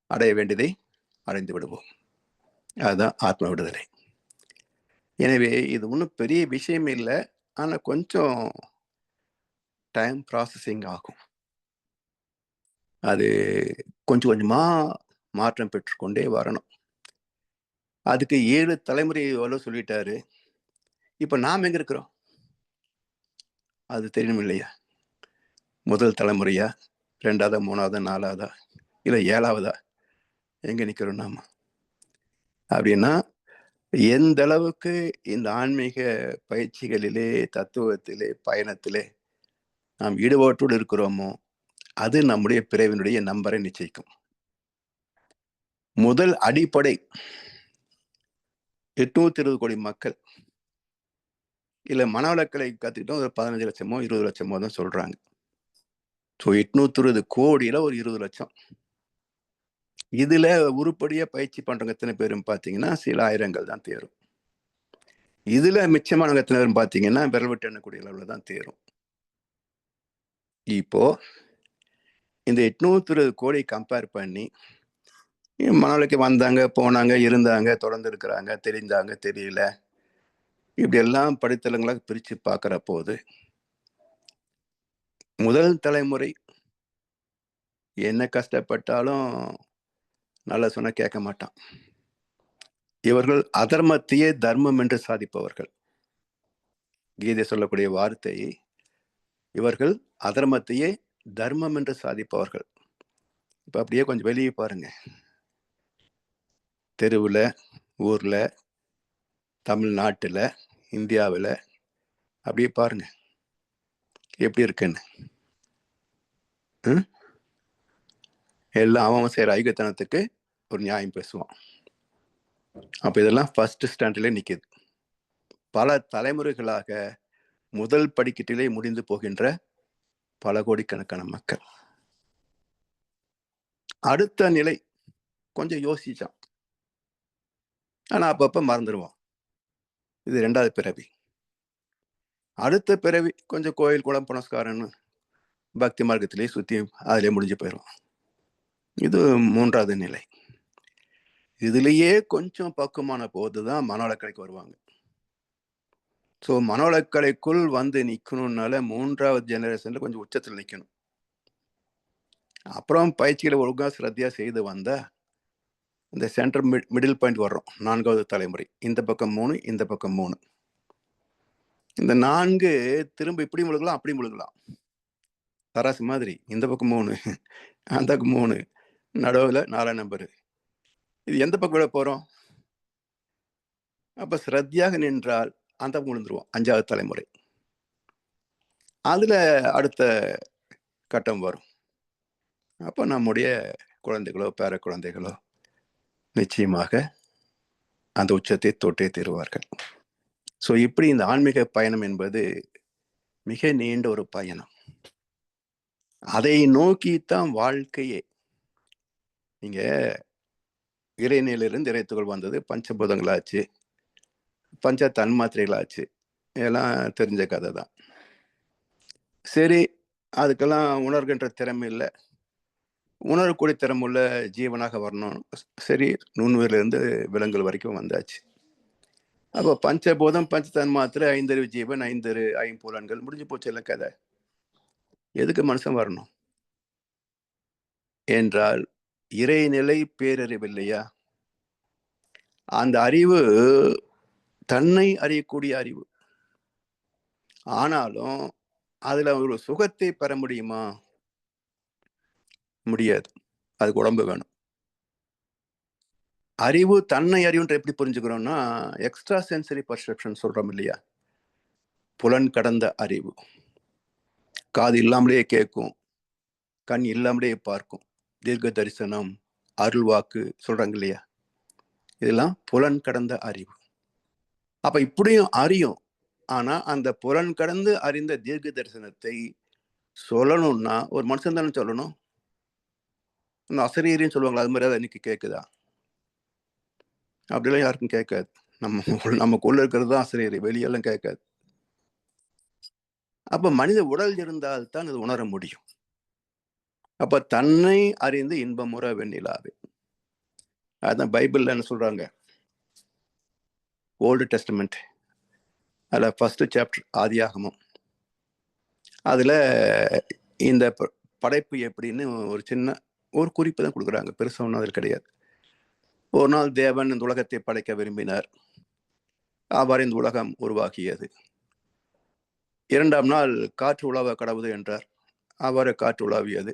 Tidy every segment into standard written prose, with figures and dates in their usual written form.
அடைய வேண்டியதை அடைந்து விடுவோம். அதுதான் ஆத்ம விடுதலை. எனவே இது ஒன்றும் பெரிய விஷயம் இல்லை. ஆனால் கொஞ்சம் டைம் ப்ராசஸிங் ஆகும். அது கொஞ்சம் கொஞ்சமாக மாற்றம் பெற்றுக்கொண்டே வரணும். அதுக்கு 7 தலைமுறை எவ்வளோ சொல்லிட்டாரு. இப்போ நாம் எங்கே இருக்கிறோம் அது தெரியணும் இல்லையா? முதல் தலைமுறையா, 2ஆவதா, 3ஆவதா, 4ஆவதா, இல்லை 7ஆவதா, எங்கே நிற்கிறோம் நாம? அப்படின்னா எந்த அளவுக்கு இந்த ஆன்மீக பயிற்சிகளிலே, தத்துவத்திலே, பயணத்திலே நாம் ஈடுபாட்டோடு இருக்கிறோமோ, அது நம்முடைய பிறவினுடைய நம்பரை நிச்சயிக்கும். முதல் அடிப்படை 820 கோடி மக்கள் இல்ல மனவளக்கலை கத்துக்கிட்டோம் ஒரு 15 லட்சமோ 20 லட்சமோ தான் சொல்றாங்க. ஸோ 820 கோடியில ஒரு 20 லட்சம். இதுல உருப்படியா பயிற்சி பண்றவங்க எத்தனை பேரும் பார்த்தீங்கன்னா சில ஆயிரங்கள் தான் தேரும். இதுல மிச்சமானவங்க எத்தனை பேரும் பார்த்தீங்கன்னா விரல் விட்டு எண்ணக்கூடிய அளவுல தான் தேரும். இப்போ இந்த 820 கோடி கம்பேர் பண்ணி மனவளக்கு வந்தாங்க, போனாங்க, இருந்தாங்க, தொடர்ந்து இருக்கிறாங்க, தெரிந்தாங்க, தெரியல, இப்படி எல்லாம் படித்தளங்களாக பிரிச்சு பார்க்கிற போது முதல் தலைமுறை என்ன கஷ்டப்பட்டாலும் நல்லா சொன்ன கேட்க மாட்டான். இவர்கள் அதர்மத்தையே தர்மம் என்று சாதிப்பவர்கள். கீதை சொல்லக்கூடிய வார்த்தை, இவர்கள் அதர்மத்தையே தர்மம் என்று சாதிப்பவர்கள். இப்ப அப்படியே கொஞ்சம் வெளியே பாருங்க. தெருவில், ஊர்ல, தமிழ்நாட்டுல, இந்தியாவில் அப்படியே பாருங்க எப்படி இருக்குன்னு. எல்லாம் அவன் செய்யற ஐகத்தனத்துக்கு ஒரு நியாயம் பேசுவான். அப்ப இதெல்லாம் ஃபர்ஸ்ட் ஸ்டாண்டர்ட்ல நிக்குது. பல தலைமுறைகளாக முதல் படிக்கட்டிலே முடிந்து போகின்ற பல கோடிக்கணக்கான மக்கள். அடுத்த நிலை கொஞ்சம் யோசிச்சான், ஆனா அப்பப்ப மறந்துடுவான். இது 2வது பிறவி. அடுத்த பிறவி கொஞ்சம் கோயில் குளம் புனஸ்காரன்னு பக்தி மார்க்கத்திலேயே சுத்தி அதிலே முடிஞ்சு போயிடும். இது 3வது நிலை. இதுலயே கொஞ்சம் பக்குவமான போதுதான் மனவளக்கலைக்கு வருவாங்க. ஸோ மனவளக்கலைக்குள் வந்து நிக்கணும்னால 3வது ஜெனரேஷன்ல கொஞ்சம் உச்சத்தில் நிக்கணும். அப்புறம் பயிற்சிகளை ஒழுங்கா சிரத்தையா செய்து வந்தா இந்த சென்டர் மிடில் பாயிண்ட் வர்றோம். 4வது தலைமுறை. இந்த பக்கம் 3, இந்த பக்கம் 3. இந்த 4 திரும்ப இப்படி முழுகலாம், அப்படி முழுகலாம். தராசு மாதிரி. இந்த பக்கம் 3, அந்த பக்கம் 3, நடுவில் 4 நம்பரு. இது எந்த பக்கம் விட போறோம்? அப்ப சிரத்தையாக நின்றால் அந்த பக்கம் விழுந்துருவோம். 5வது தலைமுறை. அதுல அடுத்த கட்டம் வரும். அப்ப நம்முடைய குழந்தைகளோ பேர குழந்தைகளோ நிச்சயமாக அந்த உச்சத்தை தொட்டே தீருவார்கள். ஸோ இப்படி இந்த ஆன்மீக பயணம் என்பது மிக நீண்ட ஒரு பயணம். அதை நோக்கித்தான் வாழ்க்கையே. நீங்க இறைநிலையிலிருந்து இறைத்துகள் வந்தது, பஞ்சபூதங்களாச்சு, பஞ்ச தன்மாத்திரைகளாச்சு, இதெல்லாம் தெரிஞ்ச கதை தான். சரி, அதுக்கெல்லாம் உணர்கின்ற திறமை இல்லை, உணரக்கூடிய திறமுள்ள ஜீவனாக வரணும். சரி, நுண்ணுயிரிலிருந்து விலங்குகள் வரைக்கும் வந்தாச்சு. அப்போ பஞ்சபூதம், பஞ்ச தன்மாத்திரை, 5 ஜீவன், 5 ஐம்புலன்கள், முடிஞ்சு போச்சு இல்லை கதை. எதுக்கு மனுஷன் வரணும் என்றால் இறைநிலை பேரறிவில்லையா? அந்த அறிவு தன்னை அறியக்கூடிய அறிவு. ஆனாலும் அதுல ஒரு சுகத்தை பெற முடியுமா? முடியாது. அதுக்கு உடம்பு வேணும். அறிவு தன்னை அறிவுன்ற எப்படி புரிஞ்சுக்கிறோம்னா, எக்ஸ்ட்ரா சென்சரி பர்செப்ஷன் சொல்றோம் இல்லையா? புலன் கடந்த அறிவு. காது இல்லாமலே கேட்கும், கண் இல்லாமலே பார்க்கும், தீர்க்க தரிசனம், அருள்வாக்கு சொல்றாங்க இல்லையா? இதெல்லாம் புலன் கடந்த அறிவு. அப்ப இப்படியும் அறியும். ஆனா அந்த புலன் கடந்து அறிந்த தீர்க்க தரிசனத்தை சொல்லணும்னா ஒரு மனுஷன் தானே சொல்லணும். அசரீரின்னு சொல்லுவாங்களா, அது மாதிரி இன்னைக்கு கேட்குதா? அப்படிலாம் யாருக்கும் கேட்காது. நமக்குள்ள இருக்கிறது தான் அசரீரி, வெளியெல்லாம் கேட்காது. அப்ப மனித உடல் இருந்தால்தான் அது உணர முடியும். அப்ப தன்னை அறிந்து இன்பமுற வெண்ணிலாவே. அதான் பைபிள்ல என்ன சொல்றாங்க, ஓல்டு டெஸ்டமெண்ட், அதில் ஃபர்ஸ்ட் சாப்டர் ஆதியாகமம், அதில் இந்த படைப்பு எப்படின்னு ஒரு சின்ன ஒரு குறிப்பு தான் கொடுக்குறாங்க, பெருசாக ஒன்றும் அதில் கிடையாது. ஒரு நாள் தேவன் இந்த உலகத்தை படைக்க விரும்பினார், அவ்வாறு இந்த உலகம் உருவாகியது. 2ஆம் நாள் காற்று உலாவ கடவுது என்றார், அவ்வாறு காற்று உலாவியது.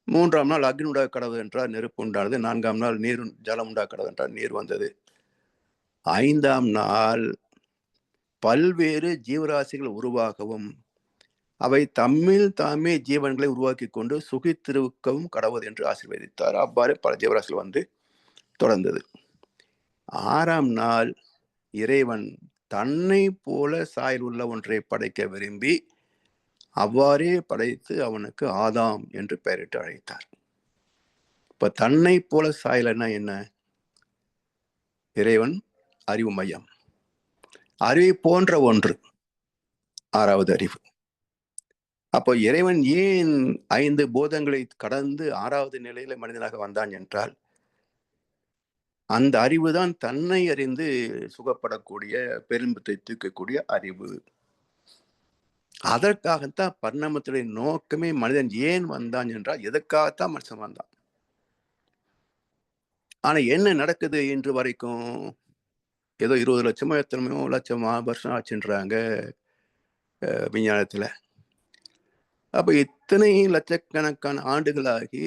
3ஆம் நாள் அக்னி உண்டாக கடவுது என்றார், நெருப்பு உண்டானது. 4ஆம் நாள் நீர் ஜலம் உண்டாக கடவுது என்றார், நீர் வந்தது. 5ஆம் நாள் பல்வேறு ஜீவராசிகள் உருவாகவும் அவை தம்மில் தாமே ஜீவன்களை உருவாக்கி கொண்டு சுகித்திருக்கவும் கடவுது என்று ஆசீர்வதித்தார். அவ்வாறு பல ஜீவராசிகள் வந்து தொடர்ந்தது. 6ஆம் நாள் இறைவன் தன்னை போல சாயல் உள்ள ஒன்றை படைக்க விரும்பி அவ்வாறே படைத்து அவனுக்கு ஆதாம் என்று பெயரிட்டு அழைத்தார். இப்ப தன்னை போல சாயல்னா என்ன? இறைவன் அறிவு மையம், அறிவை போன்ற ஒன்று 6வது அறிவு. அப்போ இறைவன் ஏன் 5 பூதங்களை கடந்து 6வது நிலையில மனிதனாக வந்தான் என்றால், அந்த அறிவுதான் தன்னை அறிந்து சுகப்படக்கூடிய, பெரும்பத்தை தூக்கக்கூடிய அறிவு. அதற்காகத்தான் பரிணாமத்துடைய நோக்கமே, மனிதன் ஏன் வந்தான் என்றால் எதற்காகத்தான் மனுஷன் வந்தான். ஆனா என்ன நடக்குது இன்று வரைக்கும்? ஏதோ 20 லட்சமோ எத்தனையோ லட்சம் வருஷம் ஆச்சுன்றாங்க விஞ்ஞானத்துல. அப்ப இத்தனை லட்சக்கணக்கான ஆண்டுகளாகி,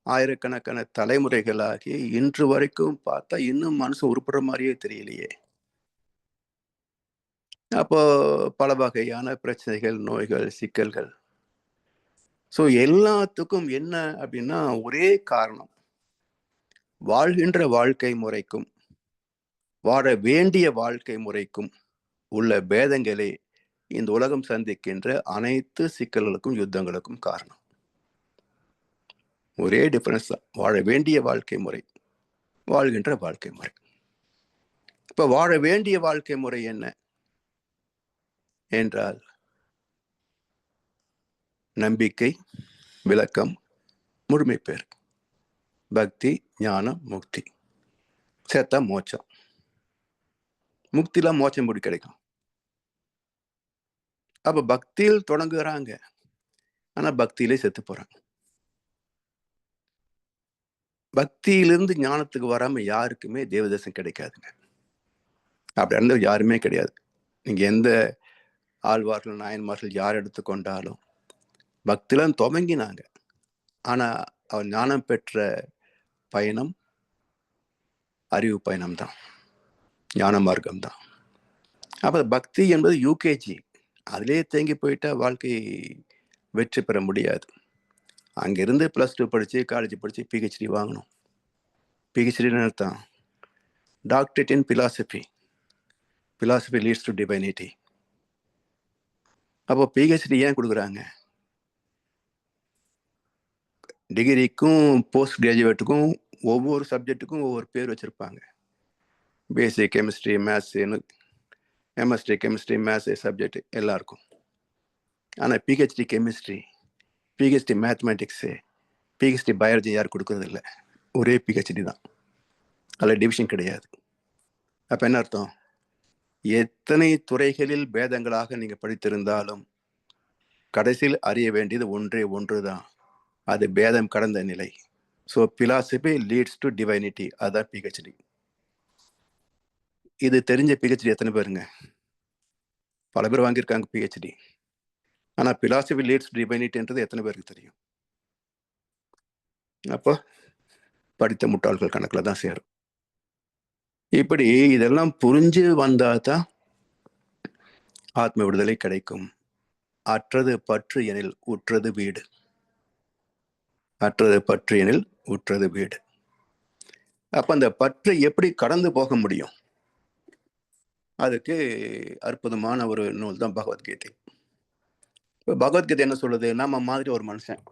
ஆயிரக்கணக்கான தலைமுறைகளாகி, இன்று வரைக்கும் பார்த்தா இன்னும் மனுஷன் உருப்படுற மாதிரியே தெரியலையே. அப்போ பல வகையான பிரச்சனைகள், நோய்கள், சிக்கல்கள். ஸோ எல்லாத்துக்கும் என்ன அப்படின்னா ஒரே காரணம், வாழ்கின்ற வாழ்க்கை முறைக்கும் வாழ வேண்டிய வாழ்க்கை முறைக்கும் உள்ள பேதங்களே இந்த உலகம் சந்திக்கின்ற அனைத்து சிக்கல்களுக்கும் யுத்தங்களுக்கும் காரணம். ஒரே டிஃபரன்ஸ் தான், வாழ வேண்டிய வாழ்க்கை முறை, வாழ்கின்ற வாழ்க்கை முறை. இப்ப வாழ வேண்டிய வாழ்க்கை முறை என்ன என்றால், நம்பிக்கை, விளக்கம், முழுமை பேர், பக்தி, ஞானம், முக்தி, சேர்த்தா மோட்சம். முக்திலாம் மோட்சம் எப்படி கிடைக்கும்? அப்ப பக்தியில் தொடங்குறாங்க, ஆனா பக்தியிலே செத்து போறாங்க. பக்தியிலிருந்து ஞானத்துக்கு வராம யாருக்குமே தேவதேசம் கிடைக்காதுங்க. அப்படி இருந்தது யாருமே கிடையாது. நீங்க எந்த ஆழ்வார்கள், நாயன்மார்கள் யார் எடுத்துக்கொண்டாலும் பக்தியில துவங்கினாங்க, ஆனா அவர் ஞானம் பெற்ற பயணம் அறிவு பயணம் தான், ஞான மார்க்கம் தான். அப்ப பக்தி என்பது யூகேஜி, அதிலே தேங்கி போயிட்டா வாழ்க்கை வெற்றி பெற முடியாது. அங்கிருந்து +2 படிச்சு, காலேஜ் படிச்சு, PhD வாங்கணும். PhD அர்த்தம் doctorate in philosophy. Philosophy leads to divinity. அப்போ PhD ஏன் கொடுக்குறாங்க? டிகிரிக்கும் போஸ்ட் கிராஜுவேட்டுக்கும் ஒவ்வொரு சப்ஜெக்ட்டுக்கும் ஒவ்வொரு பேர் வச்சிருப்பாங்க. பேசிக் கெமிஸ்ட்ரி, மேத்ஸ்ன்னு, MSc கெமிஸ்ட்ரி, மேத்ஸ் சப்ஜெக்ட் எல்லாருக்கும். ஆனால் PhD chemistry, PhD mathematics, PhD biology யாரும் கொடுக்கறது இல்லை. ஒரே PhD தான், அதில் டிவிஷன் கிடையாது. அப்போ என்ன அர்த்தம்? எத்தனை துறைகளில் பேதங்களாக நீங்கள் படித்திருந்தாலும் கடைசியில் அறிய வேண்டியது ஒன்றே ஒன்று தான், அது பேதம் கடந்த நிலை. So philosophy leads to divinity, அதுதான் PhD. இது தெரிஞ்ச PhD எத்தனை பேருங்க? பல பேர் வாங்கியிருக்காங்க PhD. ஆனால் பிலாசபி லீட்ஸ் டிவைனிட்டின்றது எத்தனை பேருக்கு தெரியும்? அப்போ படித்த முட்டாள்கள் கணக்கில் தான் சேரும். இப்படி இதெல்லாம் புரிஞ்சு வந்தா தான் ஆத்ம விடுதலை கிடைக்கும். அற்றது பற்று எனில் உற்றது வீடு, அற்றது பற்று எனில் உற்றது வீடு. அப்ப அந்த பற்றை எப்படி கடந்து போக முடியும்? அதுக்கு அற்புதமான ஒரு நூல் தான் பகவத்கீதை. இப்போ பகவத்கீதை என்ன சொல்லுது? நம்ம மாதிரி ஒரு மனுஷன்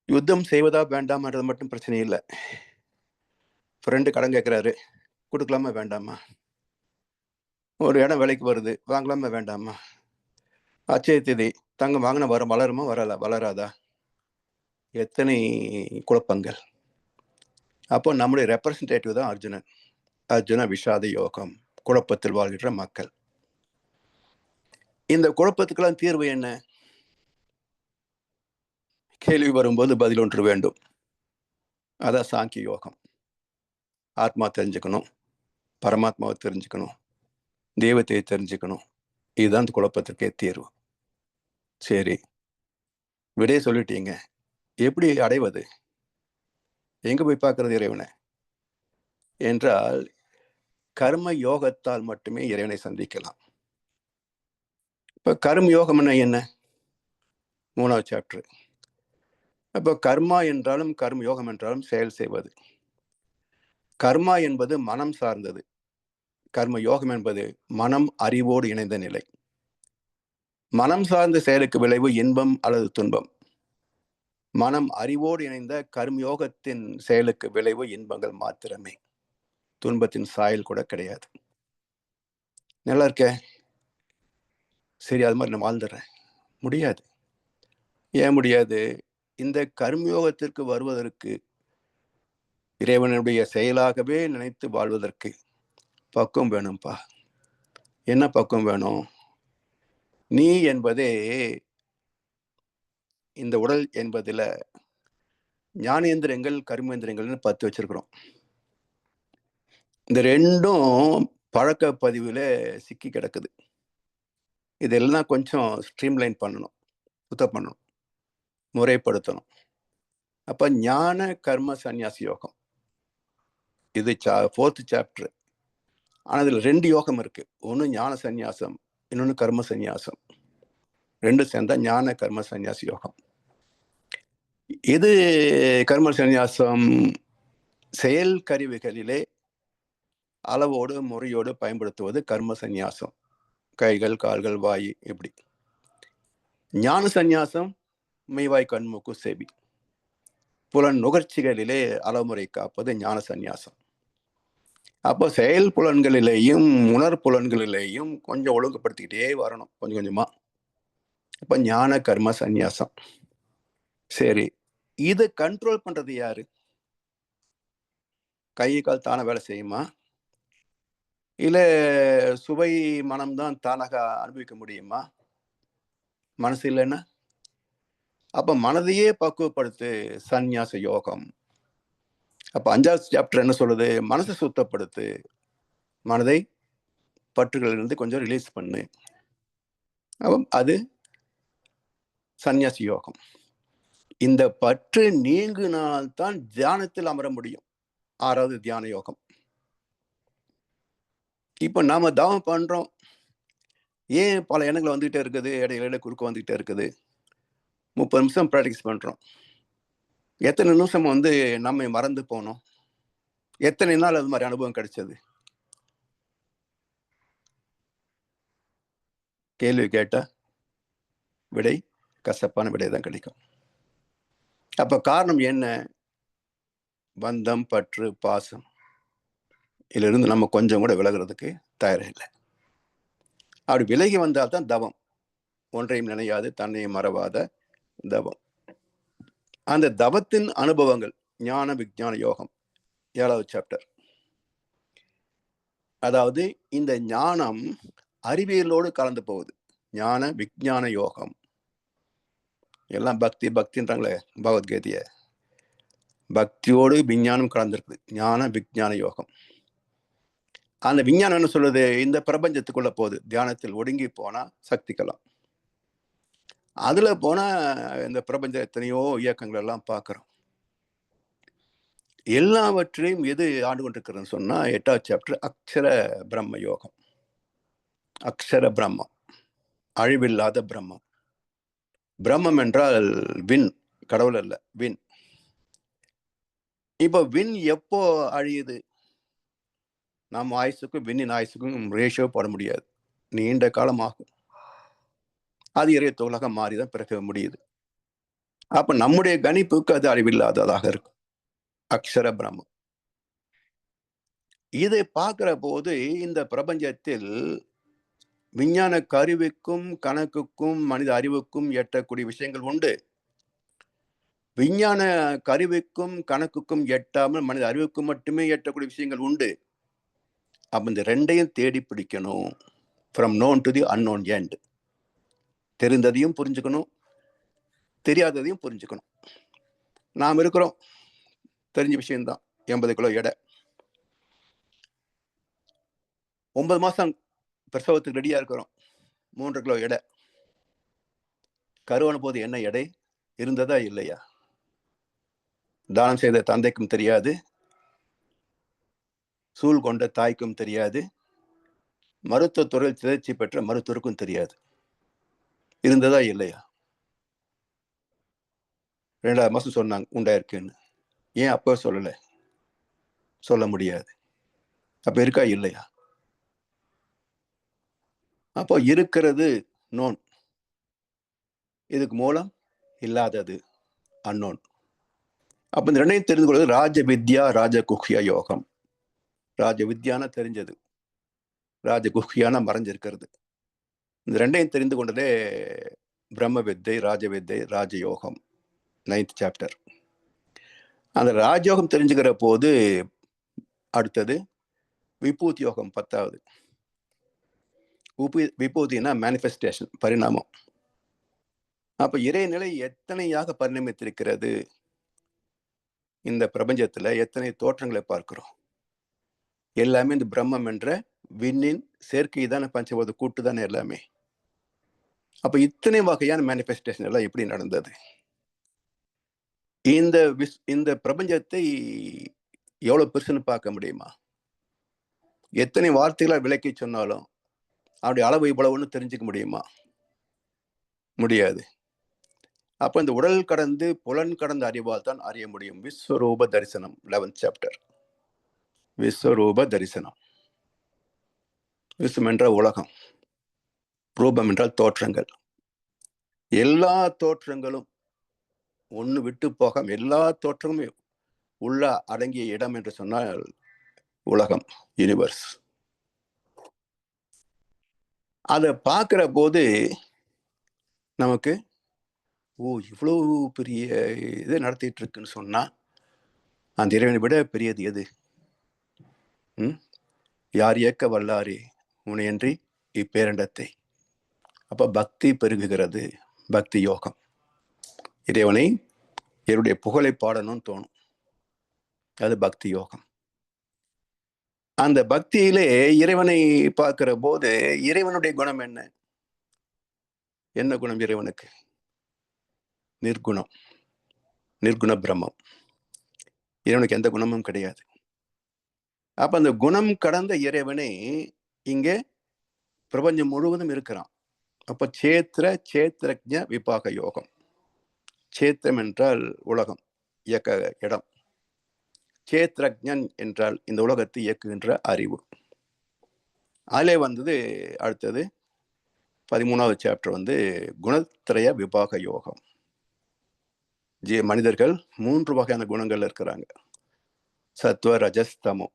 யுத்தம் செய்வதா வேண்டாமான்றது மட்டும் பிரச்சனை இல்லை. ஃப்ரெண்டு கடன் கேட்குறாரு, கொடுக்கலாமா வேண்டாமா? ஒரு இடம் விலைக்கு வருது, வாங்கலாமா வேண்டாமா? அச்சய திதி, தங்கம் வாங்கினா வளருமா வளராதா? எத்தனை குழப்பங்கள். அப்போ நம்முடைய ரெப்ரசன்டேட்டிவ் தான் அர்ஜுனன். அர்ஜுன விஷாத யோகம், குழப்பத்தில் வாழ்கின்ற மக்கள். இந்த குழப்பத்துக்கெல்லாம் தீர்வு என்ன? கேள்வி வரும்போது பதில் ஒன்று வேண்டும். அதான் சாங்கிய யோகம். ஆத்மா தெரிஞ்சுக்கணும், பரமாத்மாவை தெரிஞ்சுக்கணும், தெய்வத்தை தெரிஞ்சுக்கணும். இதுதான் இந்த குழப்பத்திற்கே தீர்வு. சரி, விடைய சொல்லிட்டீங்க. எப்படி அடைவது? எங்க போய் பார்க்கறது இறைவனை என்றால், கர்ம யோகத்தால் மட்டுமே இறைவனை சந்திக்கலாம். இப்ப கர்ம யோகம் என்ன? 3வது சாப்டர். அப்போ கர்மா என்றாலும் கர்ம யோகம் என்றாலும் செயல் செய்வது. கர்மா என்பது மனம் சார்ந்தது, கர்ம யோகம் என்பது மனம் அறிவோடு இணைந்த நிலை. மனம் சார்ந்த செயலுக்கு விளைவு இன்பம் அல்லது துன்பம். மனம் அறிவோடு இணைந்த கர்மயோகத்தின் செயலுக்கு விளைவு இன்பங்கள் மாத்திரமே, துன்பத்தின் சாயல் கூட கிடையாது. நல்லா இருக்க? சரி, அது மாதிரி நான் வாழ்ந்துடுறேன். முடியாது. ஏன் முடியாது? இந்த கர்மயோகத்திற்கு வருவதற்கு, இறைவனுடைய செயலாகவே நினைத்து வாழ்வதற்கு பக்குவம் வேணும்பா. என்ன பக்குவம் வேணும்? நீ என்பதே, இந்த உடல் என்பதில் ஞானேந்திரங்கள் கர்மேந்திரங்கள்னு 10 வச்சிருக்கிறோம். இந்த ரெண்டும் பழக்க பதிவில் சிக்கி கிடக்குது. இதெல்லாம் கொஞ்சம் ஸ்ட்ரீம்லைன் பண்ணணும், சுத்தம் பண்ணணும், முறைப்படுத்தணும். அப்ப ஞான கர்ம சந்நியாசி யோகம், இது 4th சாப்டர். ஆனால் இதில் 2 யோகம் இருக்கு. ஒன்று ஞான சந்நியாசம், இன்னொன்று கர்ம சந்நியாசம். 2 சேர்ந்தா ஞான கர்ம சந்நியாசி யோகம். இது கர்ம சந்நியாசம் செயல் கருவிகளிலே அளவோடு முறையோடு பயன்படுத்துவது கர்ம சந்நியாசம். கைகள், கால்கள், வாய், இப்படி. ஞான சந்நியாசம் மெய்வாய் கண்மூக்கு செவி புலன் நுகர்ச்சிகளிலே அளமுறை காப்பது ஞான சந்நியாசம். அப்போ செயல் புலன்களிலேயும் உணர்புலன்களிலேயும் கொஞ்சம் ஒழுங்குபடுத்திக்கிட்டே வரணும், கொஞ்சம் கொஞ்சமா. அப்ப ஞான கர்ம சந்நியாசம். சரி, இது கண்ட்ரோல் பண்றது யாரு? கை கால் தானே வேலை செய்யுமா? இல்ல சுவை மனம்தான் தானாக அனுபவிக்க முடியுமா? மனசு இல்லைன்னா? அப்ப மனதையே பக்குவப்படுத்து, சந்நியாச யோகம். அப்ப 5வது சாப்டர் என்ன சொல்லுது? மனசை சுத்தப்படுத்து, மனதை பற்றுகளிலிருந்து கொஞ்சம் ரிலீஸ் பண்ணு. அது சந்நியாசி யோகம். இந்த பற்று நீங்கினால்தான் தியானத்தில் அமர முடியும். 6வது தியான யோகம். இப்ப நாம தவம் பண்றோம், ஏன் பல எண்ணங்கள் வந்துகிட்டே இருக்குது, இடையில குறுக்க வந்துகிட்டே இருக்குது. 30 நிமிஷம் ப்ராக்டிஸ் பண்றோம். எத்தனை நிமிஷம் நம்மை மறந்து போனோம்? எத்தனை நாள் அது மாதிரி அனுபவம் கிடைச்சது? கேள்வி கேட்டா விடை கசப்பான விடை தான் கிடைக்கும். அப்ப காரணம் என்ன? பந்தம், பற்று, பாசம். இதிலிருந்து நம்ம கொஞ்சம் கூட விலகிறதுக்கு தயாரில்லை. அப்படி விலகி வந்தால்தான் தவம். ஒன்றையும் நினையாது தன்னையும் மறவாத தவம். அந்த தவத்தின் அனுபவங்கள் ஞான விஞ்ஞான யோகம் 7வது சாப்டர். அதாவது இந்த ஞானம் அறிவியலோடு கலந்து போகுது. ஞான விஞ்ஞான யோகம். எல்லாம் பக்தி பக்தின்றாங்களே பகவத்கீதைய, பக்தியோடு விஞ்ஞானம் கலந்துருக்குது. ஞான விஞ்ஞான யோகம். அந்த விஞ்ஞானம் என்ன சொல்லுது? இந்த பிரபஞ்சத்துக்குள்ள போகுது. தியானத்தில் ஒடுங்கி போனா சக்திக்கலாம். அதுல போனா இந்த பிரபஞ்ச எத்தனையோ இயக்கங்கள் எல்லாம் பார்க்கிறோம். எல்லாவற்றையும் எது ஆண்டு கொண்டிருக்கிறதுன்னு சொன்னா 8வது சாப்டர் அக்ஷர பிரம்ம யோகம். அக்ஷர பிரம்மம், அழிவில்லாத பிரம்மம். பிரம்மம் என்றால் விண், கடவுள் அல்ல, விண். இப்ப விண் எப்போ அழியுது? நம்ம ஆயுசுக்கும் விண்ணின் ஆயுசுக்கும் ரேஷியோ போட முடியாது, நீண்ட காலம் ஆகும். அது இறை தொழிலாக மாறிதான் பிறக்க முடியுது. அப்ப நம்முடைய கணிப்புக்கு அது அழிவில்லாததாக இருக்கும், அக்ஷர பிரம்மம். இதை பார்க்கிற போது இந்த பிரபஞ்சத்தில் விஞ்ஞான கருவிக்கும் கணக்குக்கும் மனித அறிவுக்கும் எட்டக்கூடிய விஷயங்கள் உண்டு. விஞ்ஞான கருவிக்கும் கணக்குக்கும் எட்டாமல் மனித அறிவுக்கும் மட்டுமே எட்டக்கூடிய விஷயங்கள் உண்டு. அப்ப இந்த ரெண்டையும் தேடி பிடிக்கணும். From known to the unknown end. தெரிந்ததையும் புரிஞ்சுக்கணும், தெரியாததையும் புரிஞ்சுக்கணும். நாம் இருக்கிறோம், தெரிஞ்ச விஷயம்தான். 80 கிலோ எடை. 9 மாசம் பிரசவத்துக்கு ரெடியா இருக்கிறோம். 3 கிலோ எடை. கருவான போது என்ன எடை இருந்ததா இல்லையா? தானம் செய்த தந்தைக்கும் தெரியாது, சூழ் கொண்ட தாய்க்கும் தெரியாது, மருத்துவத்துறையில் தேர்ச்சி பெற்ற மருத்துவருக்கும் தெரியாது. இருந்ததா இல்லையா? 2வது மாசம் சொன்னாங்க உண்டாயிருக்குன்னு. ஏன் அப்போ சொல்லல? சொல்ல முடியாது. அப்ப இருக்கா இல்லையா? அப்போ இருக்கிறது நோன், இதுக்கு மூலம் இல்லாதது அன்னோன். அப்ப இந்த ரெண்டையும் தெரிந்து கொள்வது ராஜ வித்யா ராஜ குஹ்ய யோகம். ராஜ வித்யான தெரிஞ்சது, ராஜ குஹ்யான மறைஞ்சிருக்கிறது. இந்த ரெண்டையும் தெரிந்து கொண்டதே பிரம்ம வித்தை, ராஜ வித்தை, ராஜயோகம் 9th சாப்டர். அந்த ராஜயோகம் தெரிஞ்சுக்கிற போது அடுத்தது விபூதி யோகம் 10வது. விபூதினா மேனிஃபெஸ்டேஷன், பரிணாமம். அப்ப இறைநிலை எத்தனையாக பரிணமித்திருக்கிறது. இந்த பிரபஞ்சத்துல எத்தனை தோற்றங்களை பார்க்கிறோம். எல்லாமே இந்த பிரம்மம் என்ற விண்ணின் சேர்க்கை தானே, பஞ்சபோத கூட்டு தானே எல்லாமே. அப்ப இத்தனை வகையான மேனிஃபெஸ்டேஷன் எல்லாம் எப்படி நடந்தது? இந்த பிரபஞ்சத்தை எவ்வளவு பெருசுன்னு பார்க்க முடியுமா? எத்தனை வார்த்தைகளை விளக்கி சொன்னாலும் அவருடைய அளவு இவ்வளவுன்னு தெரிஞ்சுக்க முடியுமா? முடியாது. அப்ப இந்த உடல் கடந்து புலன் கடந்த அறிவால் தான் அறிய முடியும். விஸ்வரூப தரிசனம் 11th சாப்டர். விஸ்வரூப தரிசனம். விஸ்வம் என்ற உலகம், ரூபம் என்றால் தோற்றங்கள். எல்லா தோற்றங்களும் ஒண்ணு விட்டு போக எல்லா தோற்றமும் உள்ள அடங்கிய இடம் என்று சொன்னால் உலகம், யூனிவர்ஸ். அதை பார்க்கிற போது நமக்கு இவ்வளவு பெரிய இதை நடத்திட்டு இருக்குன்னு சொன்னா அந்த இறைவனை விட பெரியது எது? யார் இயக்க வல்லாரே உனையன்றி இப்பேரண்டத்தை. அப்ப பக்தி பெருகுகிறது, பக்தி யோகம். இறைவனை என்னுடைய புகழை பாடணும்னு தோணும், அது பக்தி யோகம். அந்த பக்தியிலே இறைவனை பார்க்கிற போது இறைவனுடைய குணம் என்ன? என்ன குணம் இறைவனுக்கு? நிர்குணம், நிர்குண பிரம்மம். இறைவனுக்கு எந்த குணமும் கிடையாது. அப்ப அந்த குணம் கடந்த இறைவனை இங்கே பிரபஞ்சம் முழுவதும் இருக்கிறான். அப்ப சேத்திரஜ விபாக யோகம். சேத்திரம் என்றால் உலகம், இயக்க இடம். சேத்திரஜன் என்றால் இந்த உலகத்தை இயக்குகின்ற அறிவு. அதிலே வந்தது அடுத்தது 13வது சாப்டர் குணத்திரய விபாக யோகம். மனிதர்கள் 3 வகையான குணங்கள் இருக்கிறாங்க. சத்வ, ரஜஸ், தமோ.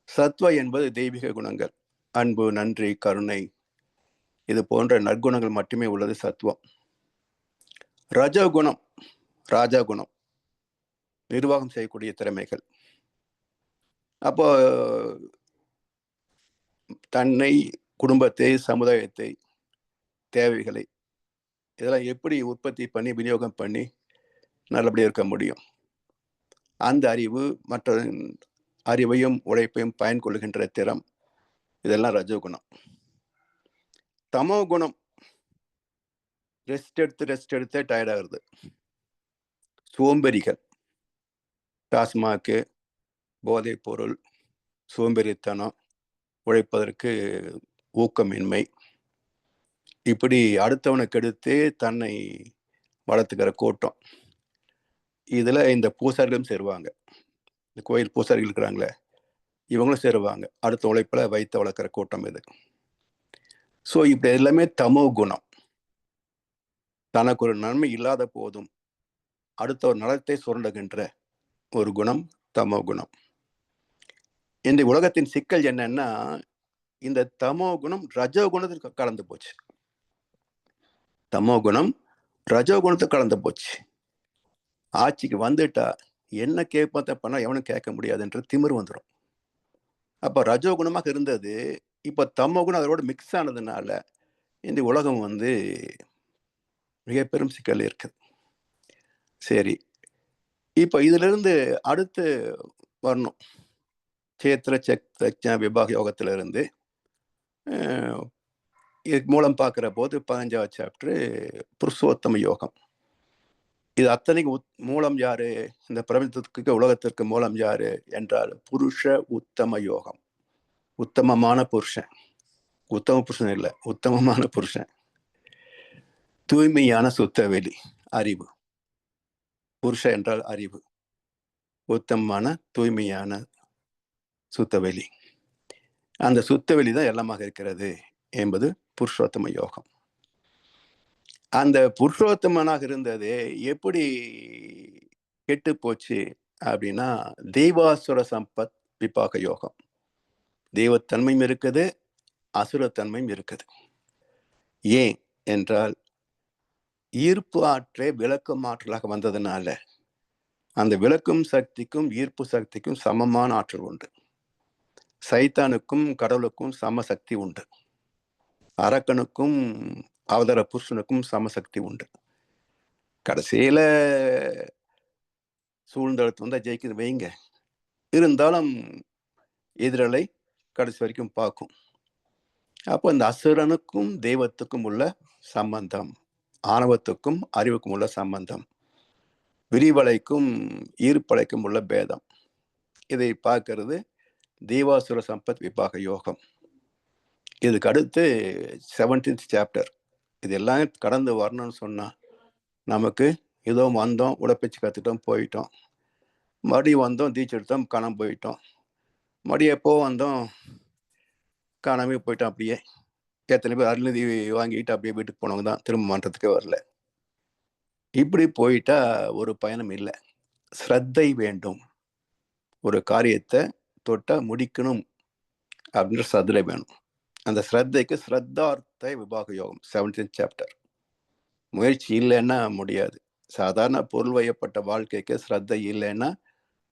சத்வ என்பது தெய்வீக குணங்கள், அன்பு, நன்றி, கருணை, இது போன்ற நற்குணங்கள் மட்டுமே உள்ளது சத்வம். ரஜகுணம், ராஜா குணம், நிர்வாகம் செய்யக்கூடிய திறமைகள். அப்போ தன்னை, குடும்பத்தை, சமுதாயத்தை, தேவைகளை இதெல்லாம் எப்படி உற்பத்தி பண்ணி விநியோகம் பண்ணி நல்லபடியாக இருக்க முடியும், அந்த அறிவு, மற்ற அறிவையும் உழைப்பையும் பயன் கொள்கின்ற திறம், இதெல்லாம் ரஜகுணம். தமோ குணம், ரெஸ்ட் எடுத்து டயர்ட் ஆகுறது, சோம்பேறிகள், டாஸ்மாக்கு, போதைப் பொருள், சோம்பேறித்தனம், உழைப்பதற்கு ஊக்கமின்மை, இப்படி அடுத்தவனுக்கு எடுத்து தன்னை வளர்த்துக்கிற கூட்டம். இதுல இந்த பூசாரிகளும் சேருவாங்க. இந்த கோயில் பூசாரிகள் இருக்கிறாங்களே, இவங்களும் சேருவாங்க. அடுத்த உழைப்புல வைத்த வளர்க்குற கூட்டம் இது. ஸோ இப்படி எல்லாமே தமோ குணம். தனக்கு ஒரு நன்மை இல்லாத போதும் அடுத்த ஒரு நலத்தை சுரண்டுகின்ற ஒரு குணம் தமோ குணம். இந்த உலகத்தின் சிக்கல் என்னன்னா, இந்த தமோ குணம் ரஜோ குணத்துக்கு கலந்து போச்சு. தமோ குணம் ரஜோ குணத்துக்கு கலந்து போச்சு. ஆட்சிக்கு வந்துட்டா என்ன கேட்பத பண்ணா எவனும் கேட்க முடியாதுன்ற திமிர் வந்துடும். அப்ப ரஜோகுணமாக இருந்தது இப்ப தமோ குணம் அதோட மிக்ஸ் ஆனதுனால இந்த உலகம் வந்து மிக பெரும் சிக்கல் இருக்குது. சரி, இப்ப இதுல இருந்து அடுத்து வரணும். சேத்திர சக்ஞா விபாக யோகத்துல இருந்து இது மூலம் பார்க்கிற போது 15வது சாப்டர் புருஷோத்தம யோகம். இது அத்தனைக்கு மூலம் யாரு? இந்த பிரபஞ்சத்துக்கு உலகத்திற்கு மூலம் யாரு என்றால் புருஷ உத்தம யோகம். உத்தமமான புருஷன், உத்தம புருஷன் இல்லை, உத்தமமான புருஷன், தூய்மையான சுத்தவெளி அறிவு. புருஷ என்றால் அறிவு, உத்தமமான தூய்மையான சுத்தவெளி. அந்த சுத்தவெளி தான் எல்லாமாக இருக்கிறது என்பது புருஷோத்தம யோகம். அந்த புருஷோத்தமனாக இருந்தது எப்படி கெட்டு போச்சு அப்படின்னா தெய்வாசுர சம்பத் விபாக யோகம். தெய்வத்தன்மையும் இருக்குது, அசுரத்தன்மையும் இருக்குது. ஏன் என்றால் ஈர்ப்பு ஆற்றே விளக்கும் ஆற்றலாக வந்ததுனால அந்த விளக்கும் சக்திக்கும் ஈர்ப்பு சக்திக்கும் சமமான ஆற்றல் உண்டு. சைத்தானுக்கும் கடவுளுக்கும் சமசக்தி உண்டு. அரக்கனுக்கும் அவதார புருஷனுக்கும் சமசக்தி உண்டு. கடைசியில சூழ்ந்தெழுத்து வந்தா ஜெயிக்குது வைங்க, இருந்தாலும் எதிரலை கடைசி வரைக்கும் பார்க்கும். அப்போ இந்த அசுரனுக்கும் தெய்வத்துக்கும் உள்ள சம்பந்தம், ஆணவத்துக்கும் அறிவுக்கும் உள்ள சம்பந்தம், விரிவலைக்கும் ஈர்ப்பலைக்கும் உள்ள பேதம், இதை பார்க்கறது தெய்வாசுர சம்பத் விபாக யோகம். இதுக்கு அடுத்து 17th சாப்டர். இதெல்லாம் கடந்து வரணும்னு சொன்னா நமக்கு ஏதோ வந்தோம், உடற்பயிற்சி கற்றுட்டோம், போயிட்டோம், மறுபடியும் வந்தோம், தீட்சை எடுத்தோம், காணாம போயிட்டோம், மறுபடியும் எப்போ வந்தோம், காணாமே போயிட்டோம். அப்படியே எத்தனை பேர் அருள்நிதி வாங்கிட்டு அப்படியே வீட்டுக்கு போனவங்க தான், திரும்ப மாற்றத்துக்கே வரல. இப்படி போயிட்டா ஒரு பயணம் இல்லை. ஸ்ரத்தை வேண்டும். ஒரு காரியத்தை தொட்டா முடிக்கணும் அப்படின்ற ஸ்ரத்தை வேணும். அந்த ஸ்ரத்தைக்கு ஸ்ரத்தார்த்த விபாக யோகம் 17th சாப்டர். முயற்சி இல்லைன்னா முடியாது. சாதாரண பொருள் வயப்பட்ட வாழ்க்கைக்கு ஸ்ரத்தை இல்லைன்னா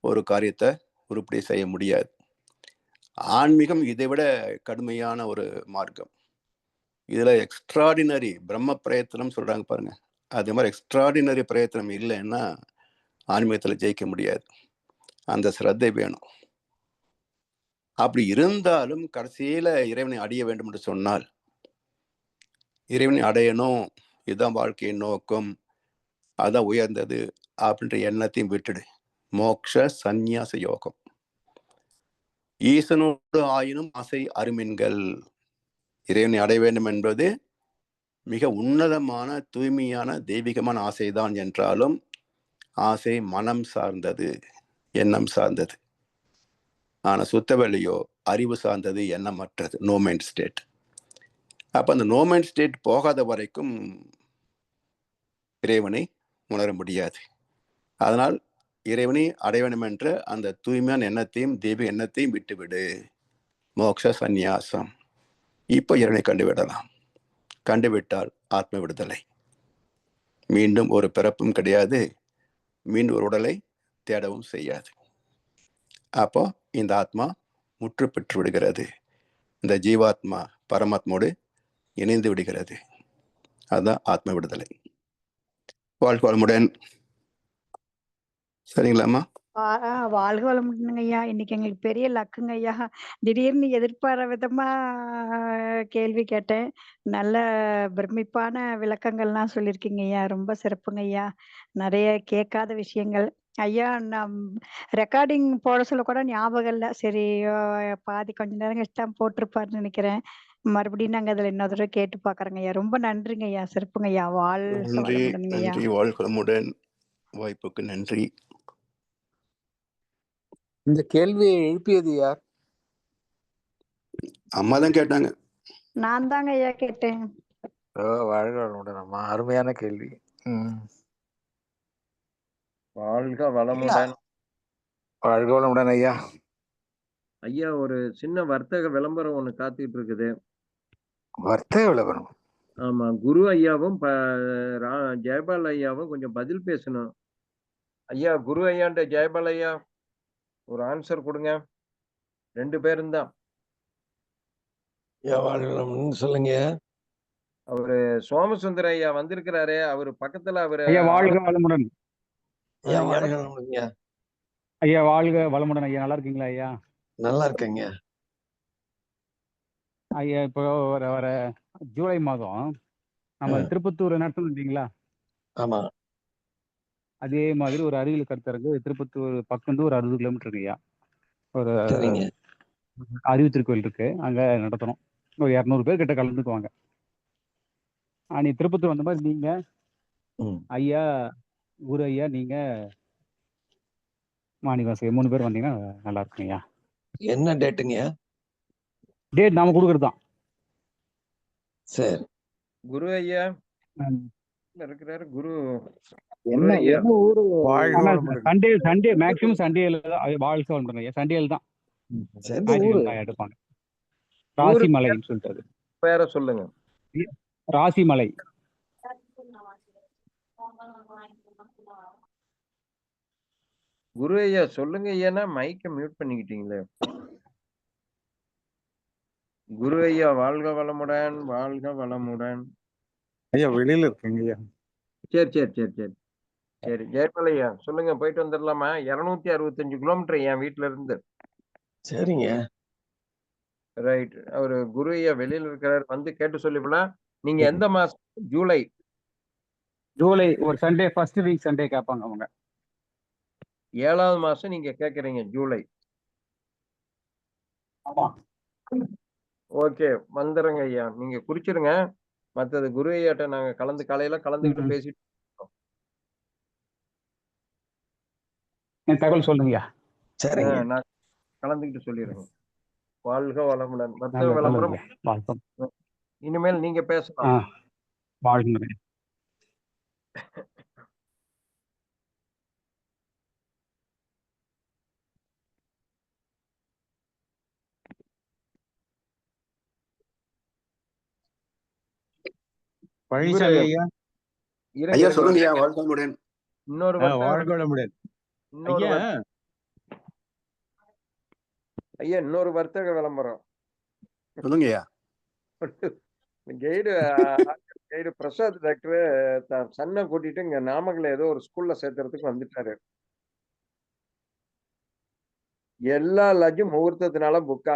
ஒரு காரியத்தை உருப்படி செய்ய முடியாது. ஆன்மீகம் இதை விட கடுமையான ஒரு மார்க்கம். இதுல எக்ஸ்ட்ராடினரி பிரம்ம பிரயத்தனம் சொல்றாங்க பாருங்க, அது மாதிரி எக்ஸ்ட்ராடினரி பிரயத்தனம் இல்லைன்னா ஆன்மீகத்துல ஜெயிக்க முடியாது. அந்த ஸ்ரத்தை வேணும். அப்படி இருந்தாலும் கடைசியில இறைவனை அடைய வேண்டும் என்று சொன்னால், இறைவனை அடையணும், இதுதான் வாழ்க்கையின் நோக்கம், அதான் உயர்ந்தது அப்படின்ற எண்ணத்தையும் விட்டுடு. மோக்ஷ சந்நியாச யோகம். ஈசனோடு ஆயினும் ஆசை அருமின்கள். இறைவனை அடைய வேண்டும் என்பது மிக உன்னதமான தூய்மையான தெய்வீகமான ஆசைதான் என்றாலும் ஆசை மனம் சார்ந்தது, எண்ணம் சார்ந்தது. ஆனா சுத்தவெளியோ அறிவு சார்ந்தது, எண்ணமற்றது, நோ மைண்ட் ஸ்டேட். அப்ப அந்த நோ மைண்ட் ஸ்டேட் போகாத வரைக்கும் இறைவனை உணர முடியாது. அதனால் இறைவனை அடைய வேண்டும் என்ற அந்த தூய்மையான எண்ணத்தையும் தெய்வ எண்ணத்தையும் விட்டுவிடு. மோக்ஷ சந்நியாசம். இப்ப இறைவனை கண்டுவிடலாம். கண்டுவிட்டால் ஆத்ம விடுதலை. மீண்டும் ஒரு பிறப்பும் கிடையாது, மீண்டும் ஒரு உடலை தேடவும் செய்யாது. அப்போ இந்த ஆத்மா முற்று பெற்று விடுகிறது. இந்த ஜீவாத்மா பரமாத்மோடு இணைந்து விடுகிறது. அதுதான் ஆத்ம விடுதலை. வாழ்க வளமுடன். சரிங்களாம்மா? வாழ்க வளமுடன் ஐயா. இன்னைக்கு எங்களுக்கு பெரிய லக்குங்க ஐயா. திடீர்னு எதிர்பாராத விதமா கேள்வி கேட்டேன். நல்ல பிரமிப்பான விளக்கங்கள்லாம் சொல்லியிருக்கீங்க ஐயா. ரொம்ப சிறப்புங்க ஐயா. நிறைய கேட்காத விஷயங்கள் ஐயா. நான் ரெக்கார்டிங் போட சொல்ல கூட ஞாபகம் இல்லை. சரி, பாதி கொஞ்ச நேரம் கழிச்சு தான் போட்டிருப்பாருன்னு நினைக்கிறேன். மறுபடியும் நாங்க அதுல இன்னொரு தடவை கேட்டு பாக்குறோங்க ஐயா. ரொம்ப நன்றிங்க ஐயா. சிறப்புங்க ஐயா. வாழ்க நன்றி, வளமுடனுங்க ஐயா. நன்றி. வாழ்க வளமுடன். வாய்ப்புக்கு நன்றி. இந்த கேள்வியை எழுப்பியது யார்? அம்மா தான் கேட்டாங்க. நான் தாங்க ஐயா கேட்டேன். வாழ்க வளமுடன் அம்மா. அருமையான கேள்வி. வாழ்க வளமுடன். வாழ்க வளமுடன் ஐயா. ஐயா, ஒரு சின்ன வர்த்தக விளம்பரம் ஒண்ணு காத்துக்கிட்டு இருக்குது. வர்த்தக விளம்பரம்? ஆமா, குரு ஐயாவும் ஜெயபால் ஐயாவும் கொஞ்சம் பதில் பேசணும். ஐயா குரு ஐயாண்ட ஜெயபால் ஐயா ஒரு ஆன்சர் கொடுங்க. 2 பேரும் தான். ஐயா வாழ்க வளமுடன் சொல்லுங்க. அவரு சோமசுந்தர ஐயா வந்திருக்கிறாரு. அவரு பக்கத்துல அவரு ஐயா வாழ்க வளமுடன். ஐயா வாழ்க எனக்கு வளமுடன்யா. ஐயா வாழ்க வளமுடன் ஐயா. நல்லா இருக்கீங்களா ஐயா? நல்லா இருக்கேங்க. ஐயா இப்போ வர வர ஜூலை மாதம் நம்ம ம். திருப்பத்தூர் நடத்தணும் இல்லைங்களா? ஆமா. அதே மாதிரி ஒரு அறிவியல் கருத்தரங்கு திருப்பத்தூர் பக்கம் ஒரு 60 கிலோமீட்டர் ஐயா. ஒரு சரிங்க. அறிவு திருக்கோயில் இருக்கு, அங்க நடத்தணும். ஒரு 200 பேர் கிட்ட கலந்துக்குவாங்க. நீ திருப்பத்தூர் வந்த மாதிரி நீங்க ம். ஐயா, குரு ஐயா, நீங்க மாணிவாசகர் 3 பேர் வந்தீங்கன்னா நல்லா இருக்கும் ஐயா. என்ன டேட்டுங்கய்யா? டேட் நாம கொடுக்கறது தான். சரி. குரு ஐயா ம். இருக்கிறாரு. குரு என்ன ஐயா என்ன ஊரு? வாழ்க ஆனா வளமுடன். சண்டே மேக்ஸிமம் சண்டேல தான் வாழ்க்கை வளமுடன் ஐயா. சண்டேல தான் எந்த ஊரு? ஞாயிற்றுக்கிழமை எடுப்பாங்க. ஊரு ராசிமலைன்னு சொல்லிட்டு அது. பேரை சொல்லுங்க. ராசிமலை. குரு ஐயா சொல்லுங்க ஐயானா மைக்க மியூட் பண்ணிக்கிட்டீங்களே. குரு ஐயா வாழ்க வளமுடன், வாழ்க வளமுடன். ஐயா வெளியில இருக்கீங்க ஐயா. சரி சரி சரி சரி சரி ஜெயபால் ஐயா சொல்லுங்க, போயிட்டு வந்துடலாமா? 265 கிலோமீட்டர் என் வீட்டுல இருந்து. சரிங்க. ரைட். அவரு குரு ஐயா வெளியில இருக்கிறார், வந்து கேட்டு சொல்லிவிடலாம். நீங்க எந்த மாசம்? ஜூலை ஜூலை ஒரு சண்டே, ஃபர்ஸ்ட் வீக் சண்டே கேட்பாங்க அவங்க. 7வது மாசம் நீங்க கேக்குறீங்க, ஜூலை. ஆமா. ஓகே, வந்துருங்க ஐயா. நீங்க குறிச்சிருங்க. மத்தது குரு ஐயாட்ட நாங்க காலையில கலந்துக்கிட்டு பேசிட்டு தகவல் சொல்லுங்கய்யா. சரிங்க. நான் கலந்துக்கிட்டு சொல்லிடுறேன். வாழ்க வளமுடன். வர்த்தக நல்லது, விளம்பரம் நல்லதுங்க. வாழ்த்தும். இனிமேல் நீங்க பேசலாம். வாழ்க. பழனிசாமி ஐயா. இருங்க, ஐயா இருங்க. சொல்லுங்க ஐயா. வாழ்க வளமுடன். இன்னொரு வாழ்க வளமுடன். இன்னொரு ஐயா ஐயா இன்னொரு வர்த்தக விளம்பரம். சொல்லுங்க ஐயா. கைடு பிரசாத் டாக்டர் தான் சன்னை கூட்டிட்டு இங்க நாமக்கல்ல ஏதோ ஒரு ஸ்கூல்ல சேர்த்துறதுக்கு வந்துட்டாரு. எல்லா லஜ்ஜும் முகூர்த்தத்தினால புக்கா.